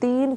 3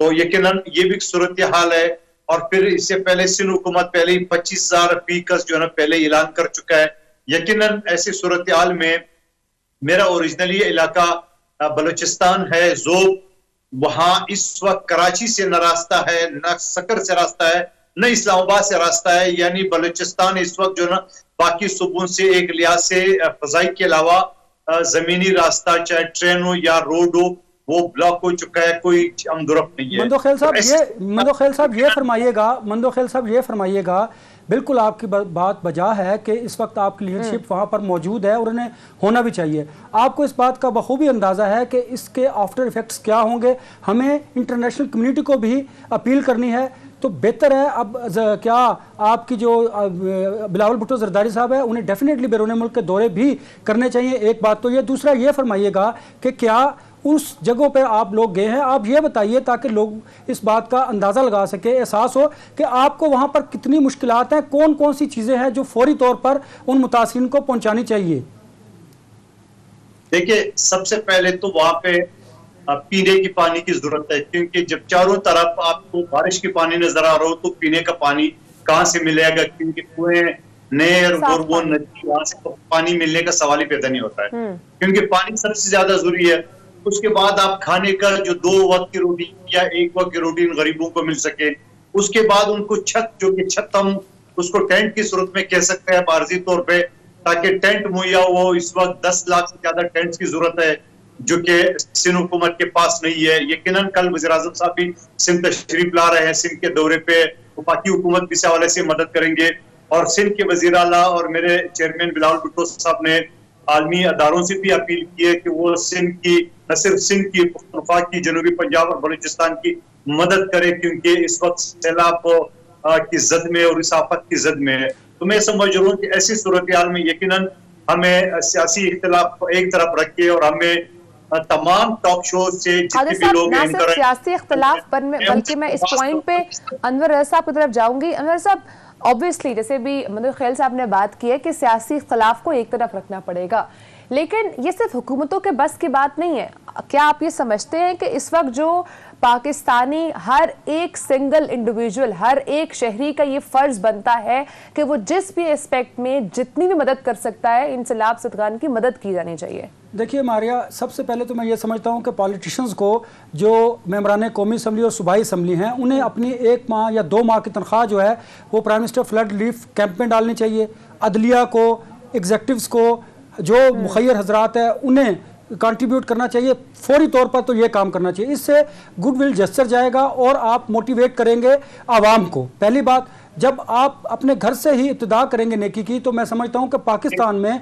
تو یقیناً یہ بھی صورتحال ہے. اور پھر اس سے پہلے سندھ حکومت پہلے ہی 25,000 پیکس جو ہے نا پہلے اعلان کر چکا ہے. یقیناً ایسی صورتحال میں میرا اوریجنلی علاقہ بلوچستان ہے زوب، وہاں اس وقت کراچی سے نہ راستہ ہے، نہ سکر سے راستہ ہے، نہ اسلام آباد سے راستہ ہے. یعنی بلوچستان اس وقت جو نا باقی صوبوں سے ایک لحاظ سے فضائی کے علاوہ زمینی راستہ چاہے ٹرین ہو یا روڈ ہو وہ بلاک ہو چکا ہے، کوئی امدرفت نہیں ہے. مندوخیل صاحب یہ فرمائیے گا بالکل آپ کی بات بجا ہے کہ اس وقت آپ کی لیڈرشپ وہاں پر موجود ہے اور انہیں ہونا بھی چاہیے. آپ کو اس بات کا بخوبی اندازہ ہے کہ اس کے آفٹر ایفیکٹس کیا ہوں گے. ہمیں انٹرنیشنل کمیونٹی کو بھی اپیل کرنی ہے. تو بہتر ہے اب کیا آپ کی جو بلاول بھٹو زرداری صاحب ہے انہیں ڈیفینیٹلی بیرون ملک کے دورے بھی کرنے چاہیے. ایک بات تو یہ، دوسرا یہ فرمائیے گا کہ کیا اس جگہوں پہ آپ لوگ گئے ہیں، آپ یہ بتائیے تاکہ لوگ اس بات کا اندازہ لگا سکے، احساس ہو کہ آپ کو وہاں پر کتنی مشکلات ہیں، کون کون سی چیزیں ہیں جو فوری طور پر ان متاثرین کو پہنچانی چاہیے. دیکھیں سب سے پہلے تو وہاں پہ پینے کی پانی کی ضرورت ہے، کیونکہ جب چاروں طرف آپ کو بارش کی پانی نظر آ رہا ہو تو پینے کا پانی کہاں سے ملے گا، کیونکہ کنویں نہر اور وہ ندی وہاں سے پانی ملنے کا سوال ہی پیدا نہیں ہوتا ہے، کیونکہ پانی سب سے زیادہ ضروری ہے. اس کے بعد آپ کھانے کا جو 2 وقت کی روٹی یا 1 وقت کی روٹی ان غریبوں کو مل سکے. اس کے بعد ان کو چھت، جو کہ چھت ہم اس کو ٹینٹ کی صورت میں کہہ سکتے ہیں عارضی طور پہ، تاکہ ٹینٹ مہیا ہو. اس وقت 10 لاکھ سے زیادہ ٹینٹس کی ضرورت ہے جو کہ سندھ حکومت کے پاس نہیں ہے. یقیناً کل وزیر اعظم صاحب بھی سندھ تشریف لا رہے ہیں، سندھ کے دورے پہ وفاقی حکومت بھی اس حوالے سے مدد کریں گے. اور سندھ کے وزیر اعلیٰ اور میرے چیئرمین بلاول بھٹو صاحب نے عالمی اداروں سے بھی اپیل کی ہے کہ وہ سندھ کی، نہ صرف سندھ کی، وفاق کی، جنوبی پنجاب اور بلوچستان کی مدد کرے، کیونکہ اس وقت سیلاب کی زد میں اور اس آفت کی زد میں ہے. تو میں سمجھ رہا ہوں کہ ایسی صورتحال میں یقیناً ہمیں سیاسی اختلاف ایک طرف رکھ کے اور ہمیں تمام ٹاک شوز سے جتنے بھی لوگ نہ صرف سیاسی اختلاف بلکہ میں اس پوائنٹ پہ انور رضا صاحب کی طرف جاؤں گی. انور صاحب obviously جیسے بھی مندوخیل صاحب نے بات کی ہے کہ سیاسی اختلاف کو ایک طرف رکھنا پڑے گا، لیکن یہ صرف حکومتوں کے بس کی بات نہیں ہے. کیا آپ یہ سمجھتے ہیں کہ اس وقت جو پاکستانی ہر ایک سنگل انڈیویجول، ہر ایک شہری کا یہ فرض بنتا ہے کہ وہ جس بھی اسپیکٹ میں جتنی بھی مدد کر سکتا ہے ان سیلاب زدگان کی مدد کی جانی چاہیے؟ دیکھیے ماریا، سب سے پہلے تو میں یہ سمجھتا ہوں کہ پالیٹیشنز کو، جو ممبران قومی اسمبلی اور صوبائی اسمبلی ہیں، انہیں اپنی 1 ماہ یا 2 ماہ کی تنخواہ جو ہے وہ prime minister flood relief camp میں ڈالنی چاہیے. عدلیہ کو، ایگزیکٹیوز کو، جو مخیر حضرات ہیں انہیں کنٹریبیوٹ کرنا چاہیے. فوری طور پر تو یہ کام کرنا چاہیے. اس سے گڈ ول جسچر جائے گا اور آپ موٹیویٹ کریں گے عوام کو. پہلی بات، جب آپ اپنے گھر سے ہی ابتدا کریں گے نیکی کی، تو میں سمجھتا ہوں کہ پاکستان میں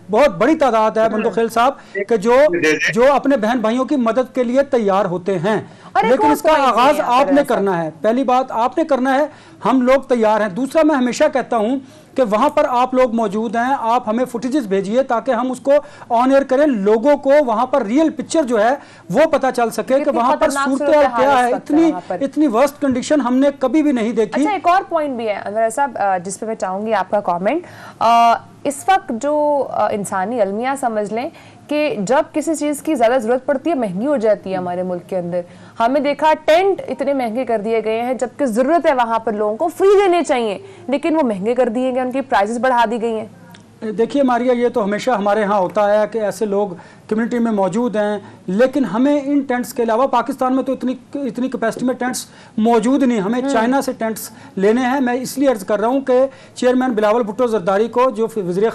بہت بڑی تعداد ہے مندوخیل صاحب کہ جو اپنے بہن بھائیوں کی مدد کے لیے تیار ہوتے ہیں، لیکن اس کا آغاز آپ نے کرنا ہے. پہلی بات آپ نے کرنا ہے. ہم لوگ تیار ہیں. دوسرا، میں ہمیشہ کہتا ہوں کہ وہاں پر آپ لوگ موجود ہیں، آپ ہمیں فوٹیجز بھیجیے تاکہ ہم اس کو آن ایئر کریں، لوگوں کو وہاں پر ریئل پکچر جو ہے وہ پتہ چل سکے کہ وہاں پر صورتحال کیا ہے. اتنی ورسٹ کنڈیشن ہم نے کبھی بھی نہیں دیکھی. اچھا، ایک اور پوائنٹ بھی ہے انور صاحب جس پہ میں چاہوں گی آپ کا کامنٹ. اس وقت جو انسانی المیہ سمجھ لیں کہ جب کسی چیز کی زیادہ ضرورت پڑتی ہے مہنگی ہو جاتی ہے ہمارے ملک کے اندر. ہمیں دیکھا ٹینٹ اتنے مہنگے کر دیے گئے ہیں، جبکہ ضرورت ہے وہاں پر لوگوں کو فری دینے چاہیے، لیکن وہ مہنگے کر دیے گئے، ان کی پرائسز بڑھا دی گئی ہیں. دیکھیے ماریا، یہ تو ہمیشہ ہمارے ہاں ہوتا ہے کہ ایسے لوگ کمیونٹی میں موجود ہیں، لیکن ہمیں ان ٹینٹس کے علاوہ پاکستان میں تو اتنی کیپیسٹی میں ٹینٹس موجود نہیں. ہمیں چائنا سے ٹینٹس لینے ہیں. میں اس لیے عرض کر رہا ہوں کہ چیئرمین بلاول بھٹو زرداری کو، جو وزیر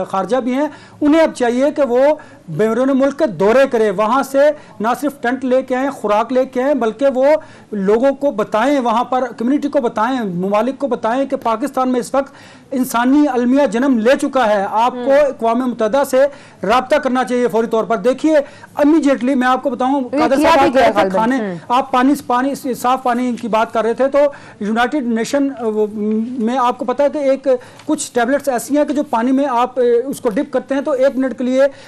خارجہ بھی ہیں، انہیں اب چاہیے کہ وہ بیرون ملک کے دورے کرے، وہاں سے نہ صرف ٹینٹ لے کے آئیں، خوراک لے کے آئیں، بلکہ وہ لوگوں کو بتائیں، وہاں پر کمیونٹی کو بتائیں، ممالک کو بتائیں کہ پاکستان میں اس وقت انسانی المیہ جنم لے چکا ہے. آپ کو اقوام متحدہ سے رابطہ کرنا چاہیے فوری طور پر. دیکھیے امیڈیٹلی میں آپ کو بتاؤں، قادر صاحب کھانے، آپ پانی صاف پانی کی بات کر رہے تھے، تو یونائٹڈ نیشن میں آپ کو پتا ہے کہ کچھ ٹیبلٹس ایسی ہیں کہ جو پانی میں آپ اس کو ڈپ کرتے ہیں تو 1 منٹ کے لیے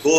2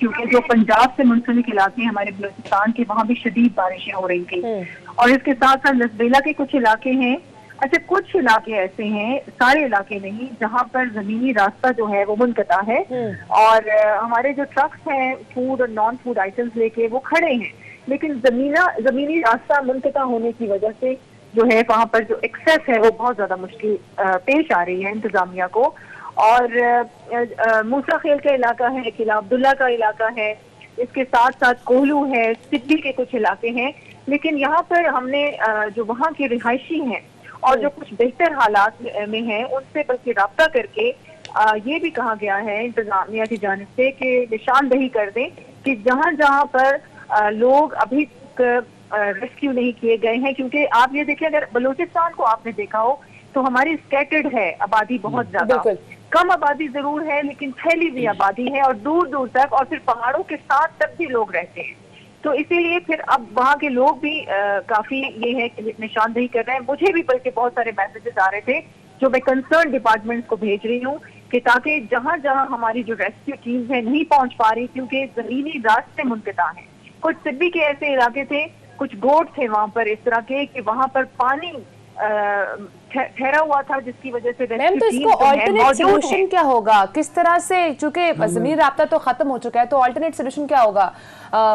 کیونکہ جو پنجاب سے منسلک علاقے ہمارے بلوچستان کے وہاں بھی شدید بارشیں ہو رہی تھی، اور اس کے ساتھ ساتھ لسبیلا کے کچھ علاقے ہیں، اچھا کچھ علاقے ایسے ہیں، سارے علاقے نہیں، جہاں پر زمینی راستہ جو ہے وہ منقطع ہے، اور ہمارے جو ٹرکس ہیں فوڈ اور نان فوڈ آئٹمز لے کے وہ کھڑے ہیں، لیکن زمینی راستہ منقطع ہونے کی وجہ سے جو ہے وہاں پر جو ایکسیس ہے وہ بہت زیادہ مشکل پیش آ رہی ہے انتظامیہ کو. اور موسیٰ خیل کا علاقہ ہے، قلعہ عبداللہ کا علاقہ ہے، اس کے ساتھ ساتھ کوہلو ہے، سڈی کے کچھ علاقے ہیں، لیکن یہاں پر ہم نے جو وہاں کے رہائشی ہیں اور جو کچھ بہتر حالات میں ہیں ان سے بلکہ رابطہ کر کے یہ بھی کہا گیا ہے انتظامیہ کی جانب سے کہ نشاندہی کر دیں کہ جہاں جہاں پر لوگ ابھی ریسکیو نہیں کیے گئے ہیں، کیونکہ آپ یہ دیکھیں اگر بلوچستان کو آپ نے دیکھا ہو تو ہماری اسکیٹرڈ ہے آبادی بہت زیادہ، کم آبادی ضرور ہے لیکن پھیلی ہوئی آبادی ہے اور دور دور تک، اور پھر پہاڑوں کے ساتھ تک بھی لوگ رہتے ہیں، تو اسی لیے پھر اب وہاں کے لوگ بھی کافی یہ ہے کہ نشاندہی کر رہے ہیں. مجھے بھی بلکہ بہت سارے میسیجز آ رہے تھے جو میں کنسرن ڈپارٹمنٹس کو بھیج رہی ہوں کہ تاکہ جہاں جہاں ہماری جو ریسکیو ٹیمز ہیں نہیں پہنچ پا رہی کیونکہ زمینی راستے منقطع ہیں. کچھ سبی کے ایسے علاقے تھے، کچھ گوٹ تھے وہاں پر اس طرح کے کہ وہاں پر پانی ٹھہرا ہوا تھا جس کی وجہ سے میم تو اس کو آلٹرنیٹ سولوشن کیا ہوگا کس طرح سے، چونکہ زمینی رابطہ تو ختم ہو چکا ہے تو آلٹرنیٹ سولوشن کیا ہوگا؟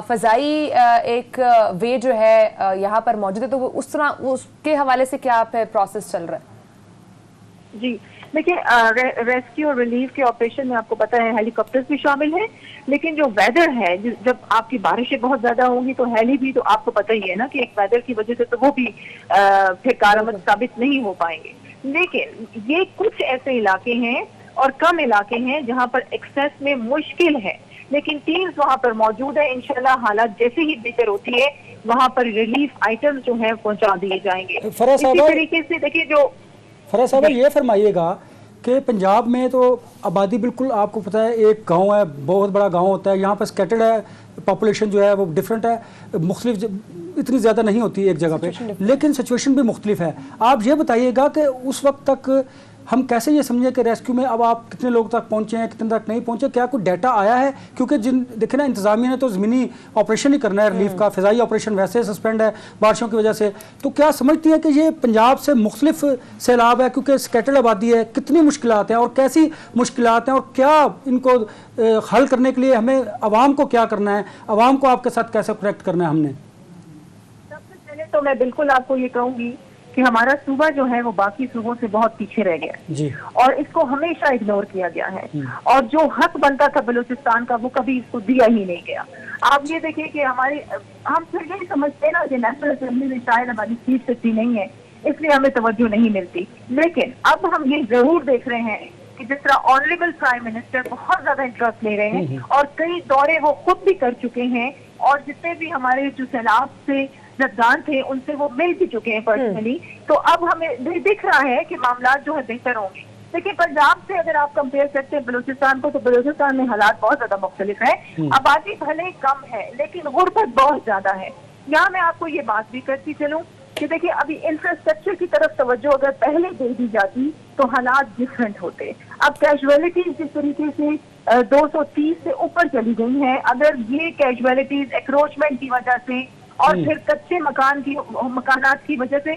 فضائی ایک وے جو ہے یہاں پر موجود ہے تو اس طرح اس کے حوالے سے کیا پروسیس چل رہا ہے؟ جی دیکھیے ریسکیو اور ریلیف کے آپریشن میں آپ کو پتا ہے ہیلی کاپٹرز بھی شامل ہیں، لیکن جو ویدر ہے جب آپ کی بارشیں بہت زیادہ ہوں گی تو ہیلی بھی، تو آپ کو پتہ ہی ہے نا کہ ایک ویدر کی وجہ سے تو وہ بھی پھر کارآمد ثابت نہیں ہو پائیں گے. لیکن یہ کچھ ایسے علاقے ہیں اور کم علاقے ہیں جہاں پر ایکسیس میں مشکل ہے، لیکن ٹیمز وہاں پر موجود ہے. انشاءاللہ حالات جیسے ہی بہتر ہوتی ہے وہاں پر ریلیف آئٹم جو ہیں پہنچا دیے جائیں گے. اسی طریقے سے دیکھیے جو فرح صاحبہ یہ فرمائیے گا کہ پنجاب میں تو آبادی بالکل آپ کو پتہ ہے ایک گاؤں ہے، بہت بڑا گاؤں ہوتا ہے، یہاں پر اسکیٹرڈ ہے، پاپولیشن جو ہے وہ ڈیفرنٹ ہے، مختلف اتنی زیادہ نہیں ہوتی ایک جگہ پہ، لیکن سچویشن بھی مختلف ہے. آپ یہ بتائیے گا کہ اس وقت تک ہم کیسے یہ سمجھیں کہ ریسکیو میں اب آپ کتنے لوگ تک پہنچے ہیں، کتنے تک نہیں پہنچے، کیا کوئی ڈیٹا آیا ہے؟ کیونکہ دیکھیں نا انتظامیہ نے تو زمینی آپریشن ہی کرنا ہے ریلیف کا، فضائی آپریشن ویسے سسپینڈ ہے بارشوں کی وجہ سے، تو کیا سمجھتی ہیں کہ یہ پنجاب سے مختلف سیلاب ہے کیونکہ اسکیٹرڈ آبادی ہے، کتنی مشکلات ہیں اور کیسی مشکلات ہیں اور کیا ان کو حل کرنے کے لیے ہمیں عوام کو کیا کرنا ہے، عوام کو آپ کے ساتھ کیسے کنیکٹ کرنا ہے ہم نے؟ سب سے پہلے تو میں بالکل آپ کو یہ کہوں گی کہ ہمارا صوبہ جو ہے وہ باقی صوبوں سے بہت پیچھے رہ گیا جی، اور اس کو ہمیشہ اگنور کیا گیا ہے، اور جو حق بنتا تھا بلوچستان کا وہ کبھی اس کو دیا ہی نہیں گیا. آپ یہ دیکھیں کہ ہم پھر یہی سمجھتے نا کہ نیشنل اسمبلی میں شاید ہماری سیٹ سچی نہیں ہے اس لیے ہمیں توجہ نہیں ملتی، لیکن اب ہم یہ ضرور دیکھ رہے ہیں کہ جس طرح آنریبل پرائم منسٹر بہت زیادہ انٹرسٹ لے رہے ہیں اور کئی دورے وہ خود بھی کر چکے ہیں، اور جتنے بھی ہمارے جو سیلاب سے زدگان تھے ان سے وہ مل بھی چکے ہیں پرسنلی، تو اب ہمیں دکھ رہا ہے کہ معاملات جو ہے بہتر ہوں گے. دیکھیں پنجاب سے اگر آپ کمپیئر کرتے ہیں بلوچستان کو تو بلوچستان میں حالات بہت زیادہ مختلف ہے، آبادی بھلے کم ہے لیکن غربت بہت زیادہ ہے. یہاں میں آپ کو یہ بات بھی کرتی چلوں کہ دیکھیں ابھی انفراسٹرکچر کی طرف توجہ اگر پہلے دے دی جاتی تو حالات ڈفرینٹ ہوتے. اب کیجویلٹیز جس طریقے سے 230 سے اوپر چلی گئی ہیں، اگر یہ کیجویلٹیز ایکروچمنٹ کی وجہ سے اور پھر کچے مکانات کی وجہ سے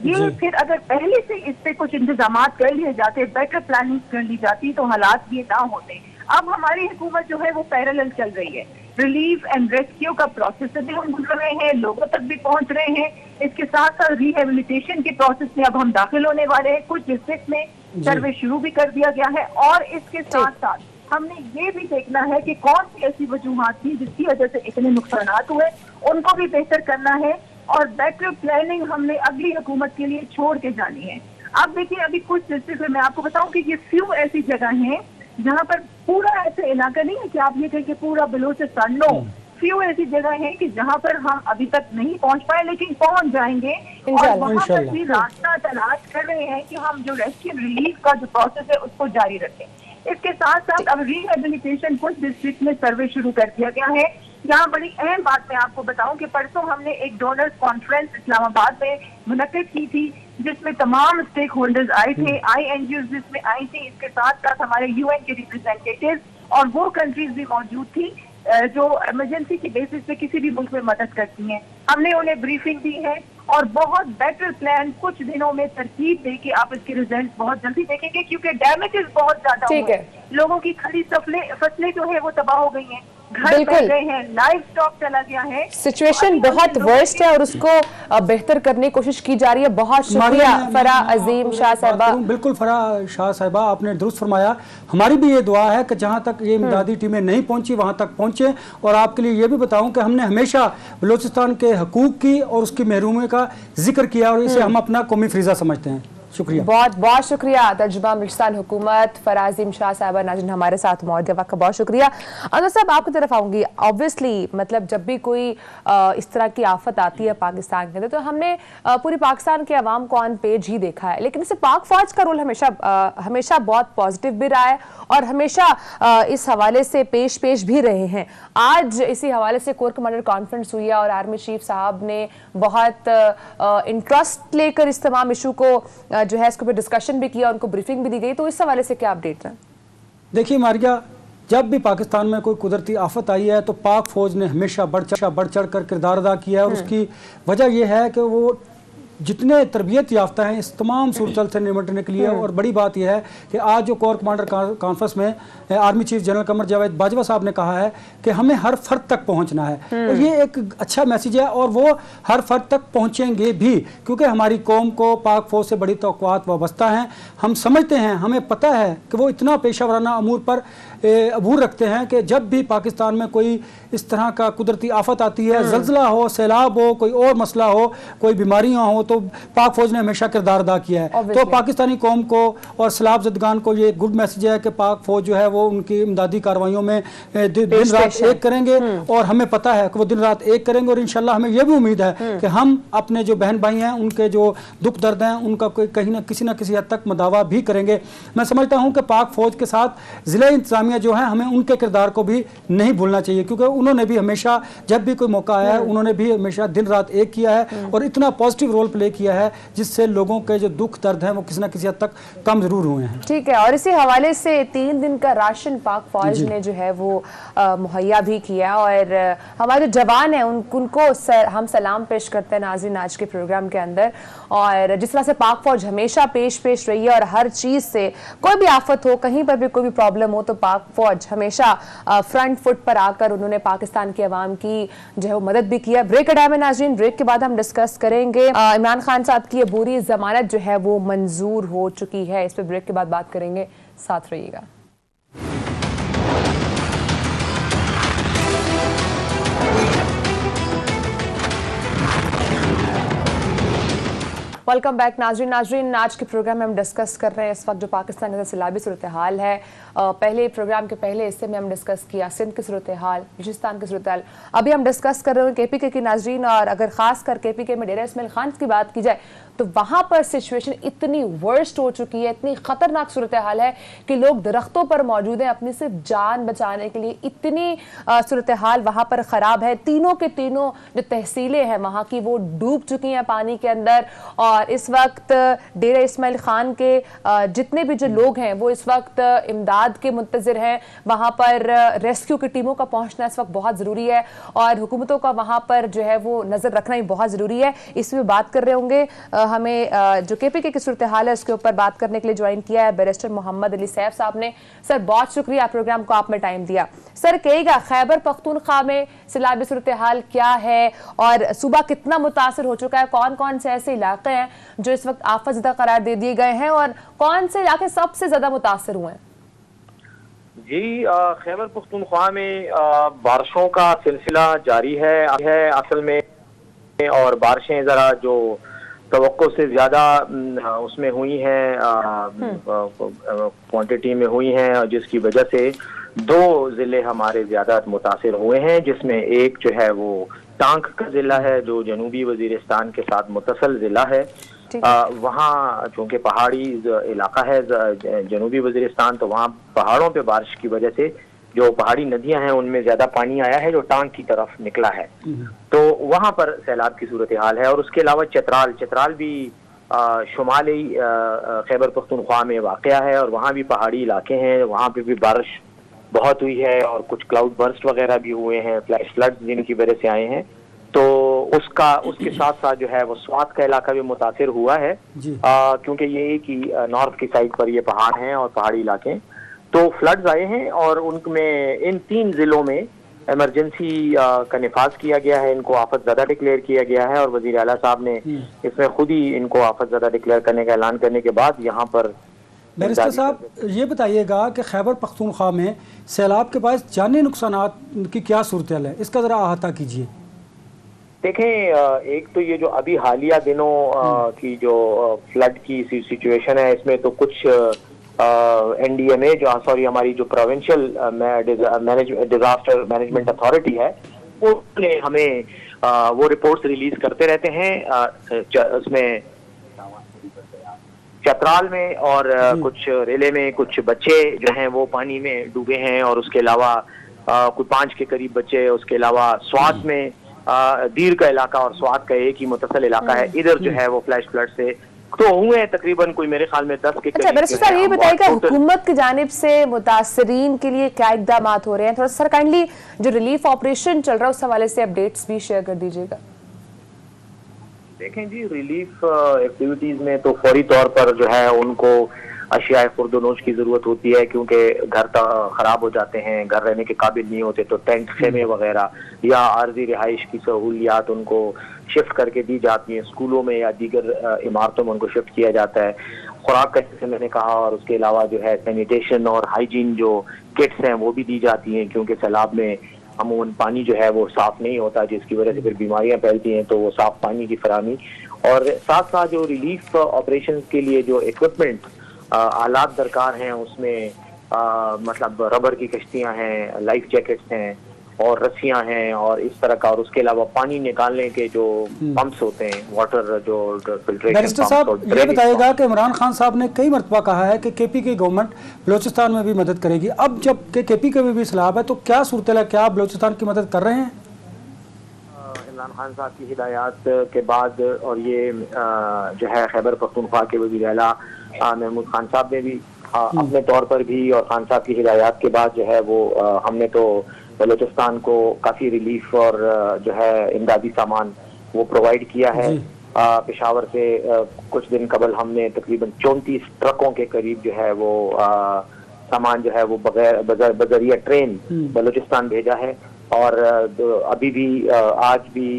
یہ پھر اگر پہلے سے اس پہ کچھ انتظامات کر لیے جاتے، بیٹر پلاننگ کر لی جاتی تو حالات یہ نہ ہوتے. اب ہماری حکومت جو ہے وہ پیرالل چل رہی ہے، ریلیف اینڈ ریسکیو کا پروسیس بھی ہم گزر رہے ہیں، لوگوں تک بھی پہنچ رہے ہیں، اس کے ساتھ ساتھ ریہیبلیٹیشن کے پروسیس میں اب ہم داخل ہونے والے ہیں. کچھ ڈسٹرکٹ میں سروے شروع بھی کر دیا گیا ہے، اور اس کے ساتھ ساتھ ہم نے یہ بھی دیکھنا ہے کہ کون سی ایسی وجوہات تھی جس کی وجہ سے اتنے نقصانات ہوئے، ان کو بھی بہتر کرنا ہے، اور بیٹر پلاننگ ہم نے اگلی حکومت کے لیے چھوڑ کے جانی ہے. اب دیکھیے ابھی کچھ ڈسٹرکٹ میں آپ کو بتاؤں کہ یہ فیو ایسی جگہ ہیں جہاں پر پورا ایسے علاقہ نہیں ہے کہ آپ یہ کہیں کہ پورا بلوچستان، نو، فیو ایسی جگہ ہیں کہ جہاں پر ہم ابھی تک نہیں پہنچ پائے لیکن پہنچ جائیں گے، اور وہاں پر بھی راستہ تلاش کر رہے ہیں کہ ہم جو ریسکیو ریلیف کا جو پروسیس ہے اس کو جاری رکھیں. اس کے ساتھ ساتھ اب ریہیبلیٹیشن کچھ ڈسٹرکٹ میں سروے شروع کر دیا گیا ہے. یہاں بڑی اہم بات میں آپ کو بتاؤں کہ پرسوں ہم نے ایک ڈونرز کانفرنس اسلام آباد میں منعقد کی تھی جس میں تمام اسٹیک ہولڈرز آئے تھے، INGOs جس میں آئی تھی، اس کے ساتھ ساتھ ہمارے UN کے ریپرزینٹیٹیو اور وہ کنٹریز بھی موجود تھی جو ایمرجنسی کی بیسس پہ کسی بھی ملک میں مدد کرتی ہیں. ہم نے انہیں بریفنگ دی ہے اور بہت بیٹر پلان کچھ دنوں میں ترتیب دے کے آپ اس کے ریزلٹ بہت جلدی دیکھیں گے, کیونکہ ڈیمیجز بہت زیادہ ہوئے ہیں. لوگوں کی کھڑی فصلیں جو ہے وہ تباہ ہو گئی ہیں, گھر بہ گئے ہیں, لائف سٹاک چلا گیا ہے. سچویشن بہت ورسٹ ہے اور اس کو بہتر کرنے کی کوشش کی جا رہی ہے. بہت شکریہ فرح عظیم شاہ صاحبہ. بالکل فرح شاہ صاحبہ, آپ نے درست فرمایا. ہماری بھی یہ دعا ہے کہ جہاں تک یہ امدادی ٹیمیں نہیں پہنچی وہاں تک پہنچے. اور آپ کے لیے یہ بھی بتاؤں کہ ہم نے ہمیشہ بلوچستان کے حقوق کی اور اس کی محرومی کا ذکر کیا اور اسے ہم اپنا قومی فریضہ سمجھتے ہیں. شکریہ, بہت بہت شکریہ. ترجمہ بلوچستان حکومت فرح عظیم شاہ صاحبہ ناظرین ہمارے ساتھ موجود ہے, وقت کا بہت شکریہ. انور صاحب آپ کی طرف آؤں گی. آبویسلی مطلب جب بھی کوئی اس طرح کی آفت آتی ہے پاکستان کے اندر تو ہم نے پوری پاکستان کے عوام کو آن پیج ہی دیکھا ہے, لیکن اس سے پاک فوج کا رول ہمیشہ بہت پازیٹیو بھی رہا ہے اور ہمیشہ اس حوالے سے پیش بھی رہے ہیں. آج اسی حوالے سے کور کمانڈر کانفرنس ہوئی ہے اور آرمی چیف صاحب نے بہت انٹرسٹ لے کر اس تمام ایشو کو جو ہے اس کو ڈسکشن بھی کیا, ان کو بریفنگ بھی دی گئی. تو اس حوالے سے کیا اپڈیٹ ہے؟ دیکھیے ماریہ, جب بھی پاکستان میں کوئی قدرتی آفت آئی ہے تو پاک فوج نے ہمیشہ بڑھ چڑھ کر کردار ادا کیا ہے. اور اس کی وجہ یہ ہے کہ وہ جتنے تربیت یافتہ ہیں اس تمام صورتحال سے نمٹنے کے لیے. اور بڑی بات یہ ہے کہ آج جو کور کمانڈر کانفرنس میں army chief general Qamar Javed Bajwa صاحب نے کہا ہے کہ ہمیں ہر فرد تک پہنچنا ہے, اور یہ ایک اچھا میسیج ہے اور وہ ہر فرد تک پہنچیں گے بھی, کیونکہ ہماری قوم کو پاک فوج سے بڑی توقعات وابستہ ہیں. ہم سمجھتے ہیں, ہمیں پتہ ہے کہ وہ اتنا پیشہ ورانہ امور پر عبور رکھتے ہیں کہ جب بھی پاکستان میں کوئی اس طرح کا قدرتی آفت آتی ہے, زلزلہ ہو, سیلاب ہو, کوئی اور مسئلہ ہو, کوئی بیماریاں ہوں, تو پاک فوج نے ہمیشہ کردار ادا کیا ہے. تو پاکستانی قوم کو اور سیلاب زدگان کو یہ گڈ میسیج ہے کہ پاک فوج جو ہے وہ ان کی امدادی کارروائیوں میں دن رات ایک کریں گے, اور ہمیں پتہ ہے کہ وہ دن رات ایک کریں گے. اور انشاءاللہ ہمیں یہ بھی امید ہے کہ ہم اپنے جو بہن بھائی ہیں ان کے جو دکھ درد ہیں ان کا کہیں نہ کسی حد تک مداوع بھی کریں گے. میں سمجھتا ہوں کہ پاک فوج کے ساتھ ضلع انتظامیہ جو ہیں ہمیں ان کے کردار کو بھی نہیں بھولنا چاہیے, کیونکہ انہوں نے بھی ہمیشہ جب بھی کوئی موقع آیا ہے انہوں نے بھی ہمیشہ دن رات ایک کیا ہے اور اتنا پازیٹیو رول پلے کیا ہے جس سے لوگوں کے جو دکھ درد ہیں وہ کسی نہ کسی حد تک کم ضرور ہوئے ہیں. ٹھیک ہے, اور اسی حوالے سے 3 دن کا راشن پاک فوج نے جو ہے وہ مہیا بھی کیا, اور ہمارے جو جوان ہیں ان کو ہم سلام پیش کرتے ہیں ناظرین آج کے پروگرام کے اندر. اور جس طرح سے پاک فوج ہمیشہ پیش رہی ہے اور ہر چیز سے کوئی بھی آفت ہو, کہیں پر بھی کوئی بھی پرابلم ہو, تو پاک فوج ہمیشہ فرنٹ فٹ پر آ کر انہوں نے پاکستان کے عوام کی جو ہے وہ مدد بھی کیا. بریک کا ٹائم ہے ناظرین, بریک کے بعد ہم ڈسکس کریں گے عمران خان صاحب کی عبوری ضمانت جو ہے وہ منظور ہو چکی ہے, اس پہ بریک کے بعد بات کریں گے. ساتھ رہیے گا. ویلکم بیک ناظرین آج کے پروگرام میں ہم ڈسکس کر رہے ہیں اس وقت جو پاکستان کا سیلابی صورتحال ہے. پہلے پروگرام کے پہلے حصے میں ہم ڈسکس کیا سندھ کی صورتحال, بلوچستان کی صورتحال. ابھی ہم ڈسکس کر رہے ہیں KPK کی ناظرین, اور اگر خاص کر KPK میں ڈیرہ اسماعیل خان کی بات کی جائے تو وہاں پر سچویشن اتنی ورسٹ ہو چکی ہے, اتنی خطرناک صورتحال ہے کہ لوگ درختوں پر موجود ہیں اپنی صرف جان بچانے کے لیے. اتنی صورتحال وہاں پر خراب ہے. تینوں کے تینوں جو تحصیلیں ہیں وہاں کی وہ ڈوب چکی ہیں پانی کے اندر, اور اس وقت ڈیرہ اسماعیل خان کے جتنے بھی جو لوگ ہیں وہ اس وقت امداد کے منتظر ہیں. وہاں پر ریسکیو کی ٹیموں کا پہنچنا اس وقت بہت ضروری ہے, اور حکومتوں کا وہاں پر جو ہے وہ نظر رکھنا بھی بہت ضروری ہے. اس میں بات کر رہے ہوں گے ہمیں جو KPK کی صورتحال ہے اس کے اوپر بات کرنے کے لیے جوائن کیا ہے بیرسٹر محمد علی سیف صاحب نے. سر بہت شکریہ پروگرام کو آپ نے ٹائم دیا. سر کہے گا خیبر پختونخوا میں سیلابی صورتحال کیا ہے اور صوبہ کتنا متاثر ہو چکا ہے, کون سے ایسے علاقے ہیں جو اس وقت آفت زدہ قرار دے دیے گئے ہیں, اور کون سے علاقے سب سے زیادہ متاثر ہوئے ہیں؟ جی, خیبر پختونخوا میں بارشوں کا سلسلہ جاری ہے اصل میں, اور بارشیں ذرا جو توقع سے زیادہ اس میں ہوئی ہیں, کوانٹٹی میں ہوئی ہیں, جس کی وجہ سے 2 ضلع ہمارے زیادہ متاثر ہوئے ہیں, جس میں ایک جو ہے وہ ٹانک کا ضلع ہے جو جنوبی وزیرستان کے ساتھ متصل ضلع ہے. وہاں چونکہ پہاڑی علاقہ ہے جنوبی وزیرستان, تو وہاں پہاڑوں پہ بارش کی وجہ سے جو پہاڑی ندیاں ہیں ان میں زیادہ پانی آیا ہے جو ٹانک کی طرف نکلا ہے, تو وہاں پر سیلاب کی صورتحال ہے. اور اس کے علاوہ چترال بھی شمالی خیبر پختونخوا میں واقع ہے, اور وہاں بھی پہاڑی علاقے ہیں, وہاں پہ بھی بارش بہت ہوئی ہے اور کچھ کلاؤڈ برسٹ وغیرہ بھی ہوئے ہیں، فلیش فلڈ جن کی وجہ سے آئے ہیں. تو اس کے ساتھ ساتھ جو ہے وہ سوات کا علاقہ بھی متاثر ہوا ہے، کیونکہ یہ ایک ہی نارتھ کی سائڈ پر یہ پہاڑ ہیں اور پہاڑی علاقے، تو فلڈز آئے ہیں اور ان میں ان 3 ضلعوں میں ایمرجنسی کا نفاذ کیا گیا ہے. ان کو آفت زدہ ڈکلیئر کیا گیا ہے اور وزیر اعلیٰ صاحب نے اس میں خود ہی ان کو آفت زدہ ڈکلیئر کرنے کا اعلان کرنے کے بعد یہاں پر. بیرسٹر صاحب یہ بتائیے گا کہ خیبر پختونخوا میں سیلاب کے باعث جانی نقصانات کی کیا صورتحال ہے، اس کا ذرا احاطہ کیجیے. دیکھیں، ایک تو یہ جو ابھی حالیہ دنوں کی جو فلڈ کی سچویشن ہے، اس میں تو کچھ NDMA ہماری جو پروونشل ڈیزاسٹر مینجمنٹ اتھارٹی ہے، وہ نے ہمیں وہ رپورٹس ریلیز کرتے رہتے ہیں. اس میں چترال میں اور کچھ ریلے میں کچھ بچے جو ہیں وہ پانی میں ڈوبے ہیں، اور اس کے علاوہ کوئی 5 کے قریب بچے. اس کے علاوہ سوات میں دیر کا علاقہ اور سوات کا ایک ہی متصل علاقہ ہے، ادھر جو ہے وہ فلیش فلڈ سے تو ہوئے ہیں تقریباً کوئی میرے خیال میں 10 کے قریب. بیرسٹر صاحب یہ بتائیے کہ حکومت کی جانب سے متاثرین کے لیے کیا اقدامات ہو رہے ہیں؟ تھوڑا سا کائنڈلی جو ریلیف آپریشن چل رہا ہے اس حوالے سے اپڈیٹس بھی شیئر کر دیجیے گا. دیکھیں جی، ریلیف ایکٹیویٹیز میں تو فوری طور پر جو ہے ان کو اشیاء خورد و نوش کی ضرورت ہوتی ہے، کیونکہ گھر خراب ہو جاتے ہیں، گھر رہنے کے قابل نہیں ہوتے، تو ٹینٹ خیمے وغیرہ یا عارضی رہائش کی سہولیات ان کو شفٹ کر کے دی جاتی ہیں. اسکولوں میں یا دیگر عمارتوں میں ان کو شفٹ کیا جاتا ہے. خوراک کا جیسے میں نے کہا، اور اس کے علاوہ جو ہے سینیٹیشن اور ہائیجین جو کٹس ہیں وہ بھی دی جاتی ہیں، کیونکہ سیلاب میں عموماً پانی جو ہے وہ صاف نہیں ہوتا، جس کی وجہ سے پھر بیماریاں پھیلتی ہیں. تو وہ صاف پانی کی فراہمی اور ساتھ ساتھ جو ریلیف آپریشنز کے لیے جو ایکوپمنٹ آلات درکار ہیں، اس میں مطلب ربر کی کشتیاں ہیں، لائف جیکٹس ہیں اور رسیاں ہیں اور اس طرح کا، اور اس کے علاوہ پانی نکالنے کے جو پمپس ہوتے ہیں، واٹر جو فلٹریشن. بیرسٹر صاحب یہ بتائیے گا کہ عمران خان صاحب نے کئی مرتبہ کہا ہے کہ KP کی گورنمنٹ بلوچستان میں بھی مدد کرے گی. اب جب کہ KP کے بھی سیلاب ہے تو کیا صورتحال ہے، کیا آپ بلوچستان کی مدد کر رہے ہیں؟ عمران خان صاحب کی ہدایات کے بعد اور یہ جو ہے خیبر پختونخوا کے وزیر اعلیٰ محمود خان صاحب نے بھی اپنے طور پر بھی، اور خان صاحب کی ہدایات کے بعد جو ہے وہ ہم نے تو بلوچستان کو کافی ریلیف اور جو ہے امدادی سامان وہ پرووائڈ کیا ہے. پشاور سے کچھ دن قبل ہم نے تقریباً 34 ٹرکوں کے قریب جو ہے وہ سامان جو ہے وہ بذریعہ ٹرین بلوچستان بھیجا ہے. اور ابھی بھی آج بھی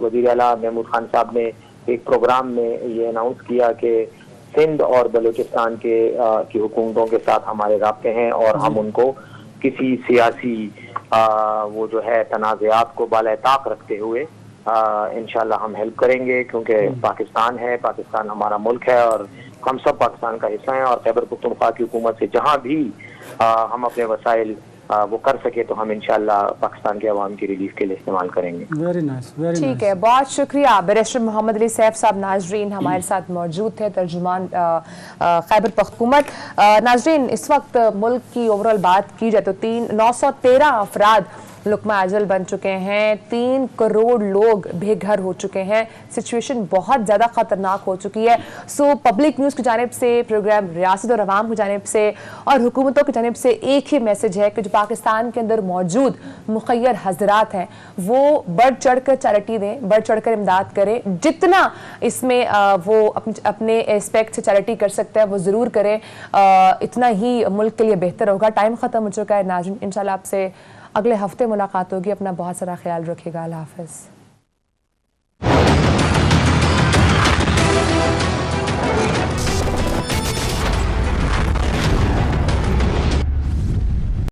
وزیر اعلیٰ محمود خان صاحب نے ایک پروگرام میں یہ اناؤنس کیا کہ سندھ اور بلوچستان کی حکومتوں کے ساتھ ہمارے رابطے ہیں، اور ہم ان کو کسی سیاسی وہ جو ہے تنازعات کو بالائے طاق رکھتے ہوئے انشاءاللہ ہم ہیلپ کریں گے، کیونکہ پاکستان ہے، پاکستان ہمارا ملک ہے اور ہم سب پاکستان کا حصہ ہیں. اور خیبر پختونخوا کی حکومت سے جہاں بھی ہم اپنے وسائل وہ کر سکے تو ہم انشاءاللہ پاکستان کے عوام کی ریلیف کے لیے استعمال کریں گے. Very nice, very nice. ٹھیک ہے، بہت شکریہ. بیرسٹر محمد علی سیف صاحب ناظرین ہمارے ساتھ موجود تھے، ترجمان خیبر پختونخوا. ناظرین اس وقت ملک کی اوورال بات کی جائے تو 913 افراد لقمہ اجل بن چکے ہیں، 3 کروڑ لوگ بے گھر ہو چکے ہیں. سچویشن بہت زیادہ خطرناک ہو چکی ہے. سو پبلک نیوز کی جانب سے، پروگرام ریاست اور عوام کی جانب سے اور حکومتوں کی جانب سے ایک ہی میسج ہے کہ جو پاکستان کے اندر موجود مخیر حضرات ہیں وہ بڑھ چڑھ کر چیریٹی دیں، بڑھ چڑھ کر امداد کریں. جتنا اس میں وہ اپنے اسپیکٹ سے چیریٹی کر سکتے ہیں وہ ضرور کریں، اتنا ہی ملک کے لیے بہتر ہوگا. ٹائم ختم ہو چکا ہے ناظرین، انشاءاللہ آپ سے اگلے ہفتے ملاقات ہوگی. اپنا بہت سارا خیال رکھیے گا. اللہ حافظ.